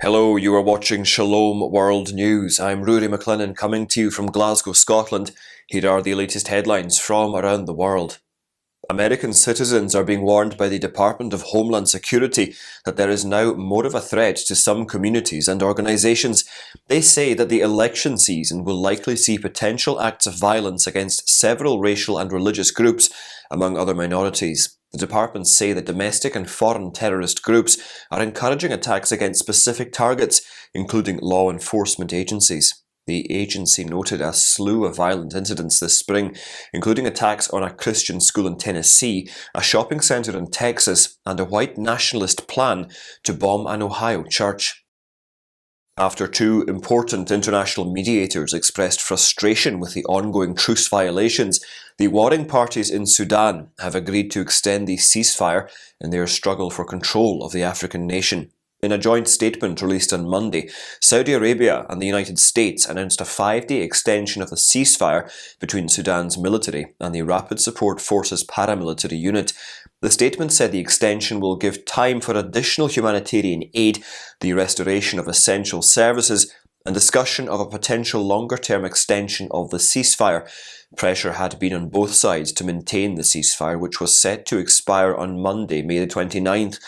Hello, you are watching Shalom World News. I'm Rory McLennan coming to you from Glasgow, Scotland. Here are the latest headlines from around the world. American citizens are being warned by the Department of Homeland Security that there is now more of a threat to some communities and organisations. They say that the election season will likely see potential acts of violence against several racial and religious groups, among other minorities. The departments say that domestic and foreign terrorist groups are encouraging attacks against specific targets, including law enforcement agencies. The agency noted a slew of violent incidents this spring, including attacks on a Christian school in Tennessee, a shopping centre in Texas, and a white nationalist plan to bomb an Ohio church. After two important international mediators expressed frustration with the ongoing truce violations, the warring parties in Sudan have agreed to extend the ceasefire in their struggle for control of the African nation. In a joint statement released on Monday, Saudi Arabia and the United States announced a 5-day extension of the ceasefire between Sudan's military and the Rapid Support Forces paramilitary unit. The statement said the extension will give time for additional humanitarian aid, the restoration of essential services, and discussion of a potential longer-term extension of the ceasefire. Pressure had been on both sides to maintain the ceasefire, which was set to expire on Monday, May the 29th.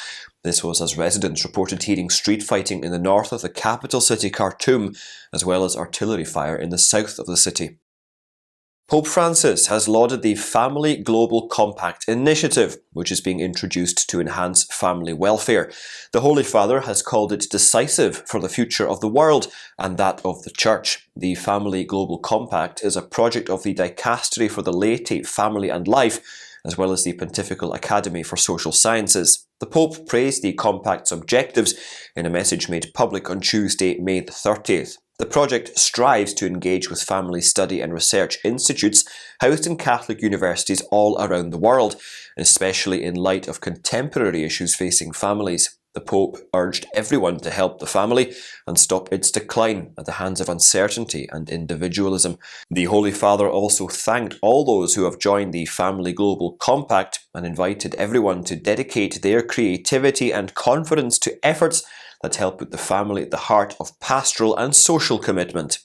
This was as residents reported hearing street fighting in the north of the capital city Khartoum, as well as artillery fire in the south of the city. Pope Francis has lauded the Family Global Compact initiative, which is being introduced to enhance family welfare. The Holy Father has called it decisive for the future of the world and that of the Church. The Family Global Compact is a project of the Dicastery for the Laity, Family and Life, as well as the Pontifical Academy for Social Sciences. The Pope praised the Compact's objectives in a message made public on Tuesday, May the 30th. The project strives to engage with family study and research institutes housed in Catholic universities all around the world, especially in light of contemporary issues facing families. The Pope urged everyone to help the family and stop its decline at the hands of uncertainty and individualism. The Holy Father also thanked all those who have joined the Family Global Compact and invited everyone to dedicate their creativity and confidence to efforts that help put the family at the heart of pastoral and social commitment.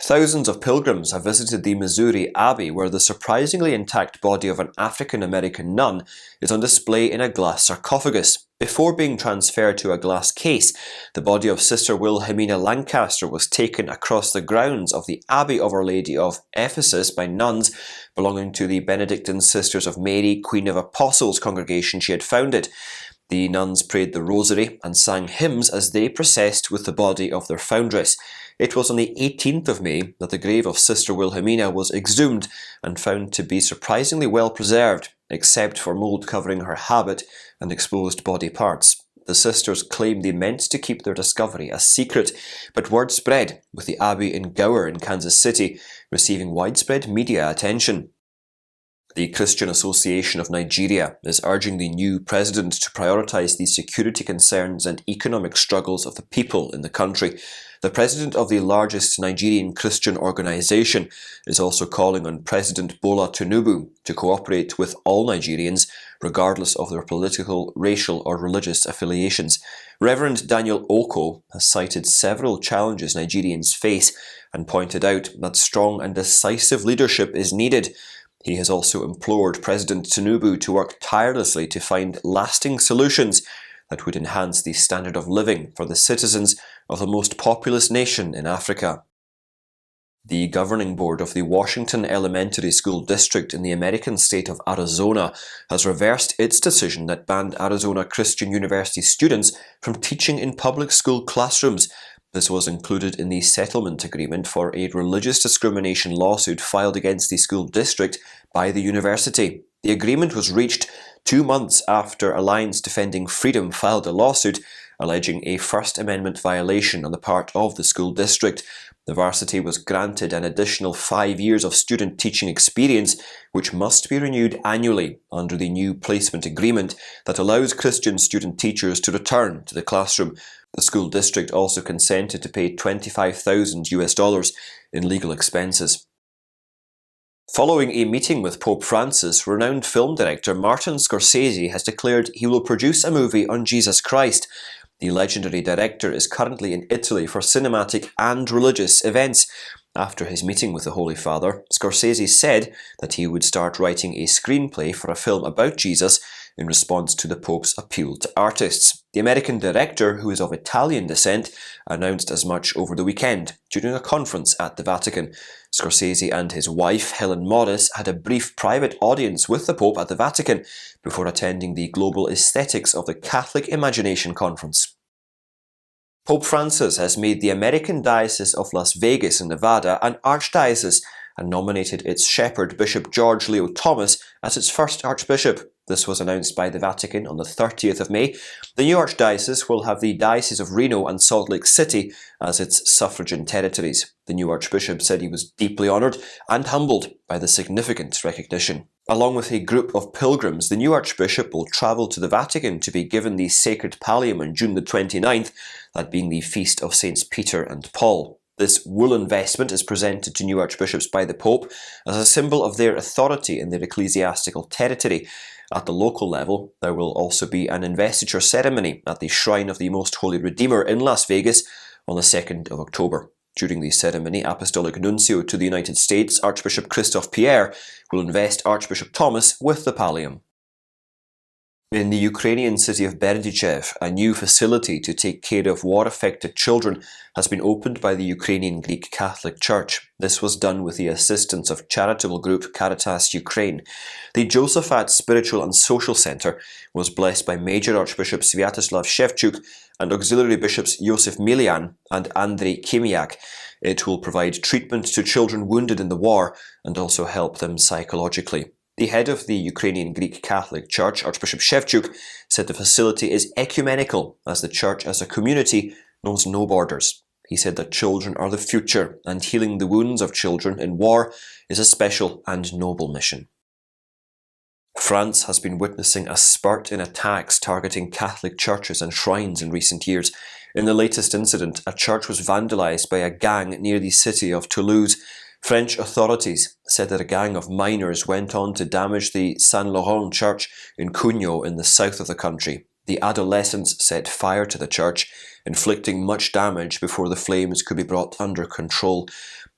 Thousands of pilgrims have visited the Missouri Abbey, where the surprisingly intact body of an African-American nun is on display in a glass sarcophagus. Before being transferred to a glass case, the body of Sister Wilhelmina Lancaster was taken across the grounds of the Abbey of Our Lady of Ephesus by nuns belonging to the Benedictine Sisters of Mary, Queen of Apostles congregation she had founded. The nuns prayed the rosary and sang hymns as they processed with the body of their foundress. It was on the 18th of May that the grave of Sister Wilhelmina was exhumed and found to be surprisingly well preserved, except for mould covering her habit and exposed body parts. The sisters claimed they meant to keep their discovery a secret, but word spread, with the Abbey in Gower in Kansas City receiving widespread media attention. The Christian Association of Nigeria is urging the new president to prioritise the security concerns and economic struggles of the people in the country. The president of the largest Nigerian Christian organisation is also calling on President Bola Tinubu to cooperate with all Nigerians, regardless of their political, racial or religious affiliations. Reverend Daniel Oko has cited several challenges Nigerians face and pointed out that strong and decisive leadership is needed. He has also implored President Tinubu to work tirelessly to find lasting solutions that would enhance the standard of living for the citizens of the most populous nation in Africa. The governing board of the Washington Elementary School District in the American state of Arizona has reversed its decision that banned Arizona Christian University students from teaching in public school classrooms. This was included in the settlement agreement for a religious discrimination lawsuit filed against the school district by the university. The agreement was reached 2 months after Alliance Defending Freedom filed a lawsuit alleging a First Amendment violation on the part of the school district. The varsity was granted an additional 5 years of student teaching experience, which must be renewed annually under the new placement agreement that allows Christian student teachers to return to the classroom. The school district also consented to pay $25,000 in legal expenses. Following a meeting with Pope Francis, renowned film director Martin Scorsese has declared he will produce a movie on Jesus Christ. The legendary director is currently in Italy for cinematic and religious events. After his meeting with the Holy Father, Scorsese said that he would start writing a screenplay for a film about Jesus in response to the Pope's appeal to artists. The American director, who is of Italian descent, announced as much over the weekend during a conference at the Vatican. Scorsese and his wife, Helen Morris, had a brief private audience with the Pope at the Vatican before attending the Global Aesthetics of the Catholic Imagination Conference. Pope Francis has made the American Diocese of Las Vegas in Nevada an archdiocese and nominated its shepherd, Bishop George Leo Thomas, as its first archbishop. This was announced by the Vatican on the 30th of May. The new archdiocese will have the Diocese of Reno and Salt Lake City as its suffragan territories. The new archbishop said he was deeply honoured and humbled by the significant recognition. Along with a group of pilgrims, the new archbishop will travel to the Vatican to be given the sacred pallium on June the 29th, that being the feast of Saints Peter and Paul. This woolen vestment is presented to new archbishops by the Pope as a symbol of their authority in their ecclesiastical territory. At the local level, there will also be an investiture ceremony at the Shrine of the Most Holy Redeemer in Las Vegas on the 2nd of October. During the ceremony, Apostolic Nuncio to the United States, Archbishop Christophe Pierre, will invest Archbishop Thomas with the pallium. In the Ukrainian city of Berdichev, a new facility to take care of war-affected children has been opened by the Ukrainian Greek Catholic Church. This was done with the assistance of charitable group Caritas Ukraine. The Josaphat Spiritual and Social Centre was blessed by Major Archbishop Sviatoslav Shevchuk and auxiliary bishops Yosef Milian and Andrei Kimiak. It will provide treatment to children wounded in the war and also help them psychologically. The head of the Ukrainian Greek Catholic Church, Archbishop Shevchuk, said the facility is ecumenical, as the church as a community knows no borders. He said that children are the future, and healing the wounds of children in war is a special and noble mission. France has been witnessing a spurt in attacks targeting Catholic churches and shrines in recent years. In the latest incident, a church was vandalised by a gang near the city of Toulouse. French authorities said that a gang of minors went on to damage the Saint Laurent church in Cugnot in the south of the country. The adolescents set fire to the church, inflicting much damage before the flames could be brought under control.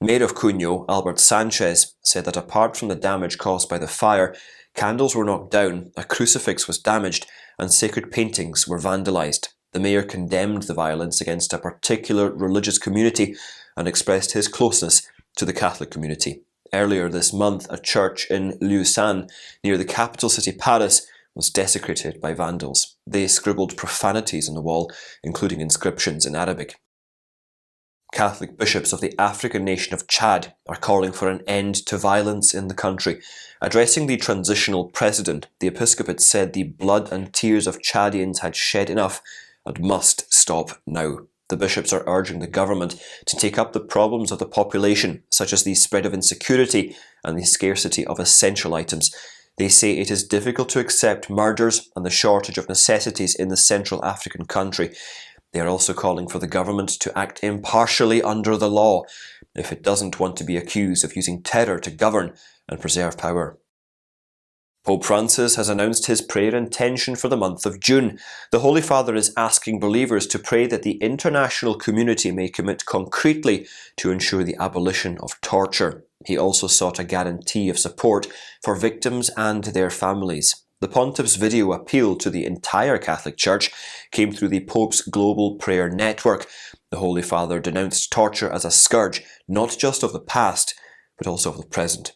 Mayor of Cugnot, Albert Sanchez, said that apart from the damage caused by the fire, candles were knocked down, a crucifix was damaged, and sacred paintings were vandalised. The mayor condemned the violence against a particular religious community and expressed his closeness to the Catholic community. Earlier this month, a church in Lausanne, near the capital city Paris, was desecrated by vandals. They scribbled profanities on the wall, including inscriptions in Arabic. Catholic bishops of the African nation of Chad are calling for an end to violence in the country. Addressing the transitional president, the episcopate said the blood and tears of Chadians had shed enough and must stop now. The bishops are urging the government to take up the problems of the population, such as the spread of insecurity and the scarcity of essential items. They say it is difficult to accept murders and the shortage of necessities in the Central African country. They are also calling for the government to act impartially under the law if it doesn't want to be accused of using terror to govern and preserve power. Pope Francis has announced his prayer intention for the month of June. The Holy Father is asking believers to pray that the international community may commit concretely to ensure the abolition of torture. He also sought a guarantee of support for victims and their families. The Pontiff's video appeal to the entire Catholic Church came through the Pope's Global Prayer Network. The Holy Father denounced torture as a scourge, not just of the past, but also of the present.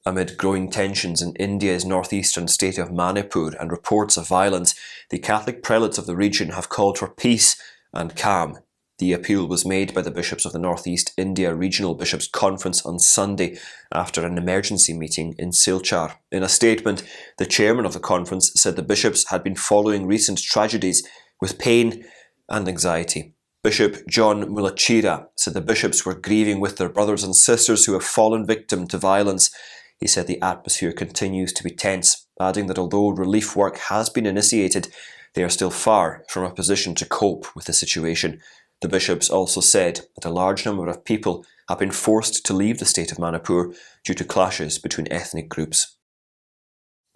Amid growing tensions in India's northeastern state of Manipur and reports of violence, the Catholic prelates of the region have called for peace and calm. The appeal was made by the bishops of the Northeast India Regional Bishops' Conference on Sunday after an emergency meeting in Silchar. In a statement, the chairman of the conference said the bishops had been following recent tragedies with pain and anxiety. Bishop John Mulachira said the bishops were grieving with their brothers and sisters who have fallen victim to violence. He said the atmosphere continues to be tense, adding that although relief work has been initiated, they are still far from a position to cope with the situation. The bishops also said that a large number of people have been forced to leave the state of Manipur due to clashes between ethnic groups.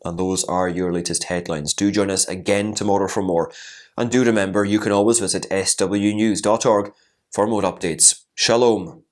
And those are your latest headlines. Do join us again tomorrow for more. And do remember, you can always visit swnews.org for more updates. Shalom.